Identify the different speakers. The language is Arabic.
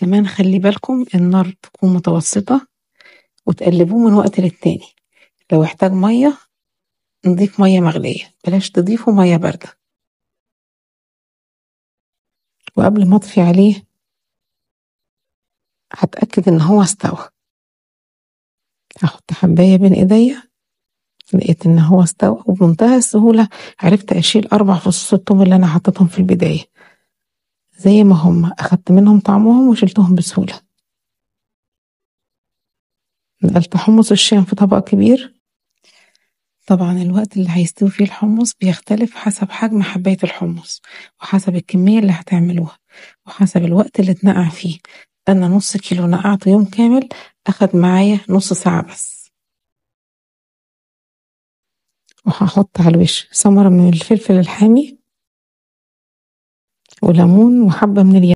Speaker 1: كمان خلي بالكم النار تكون متوسطة وتقلبوه من وقت للتاني. لو احتاج مية نضيف مية مغلية، بلاش تضيفوا مية باردة. وقبل ما اطفي عليه هتأكد ان هو استوى. هحط حباية بين ايديا، لقيت ان هو استوى وبمنتهى السهولة عرفت اشيل 4 فصوص الثوم اللي انا حطيتهم في البداية زي ما هم، اخدت منهم طعمهم وشلتهم بسهولة. نقلت حمص الشام في طبق كبير. طبعا الوقت اللي هيستوي فيه الحمص بيختلف حسب حجم حباية الحمص، وحسب الكمية اللي هتعملوها، وحسب الوقت اللي اتنقع فيه. انا نص كيلو نقعته يوم كامل، اخد معايا نص ساعة بس. وهحط على الوش ثمرة من الفلفل الحامي وليمون وحبة من اليانسون.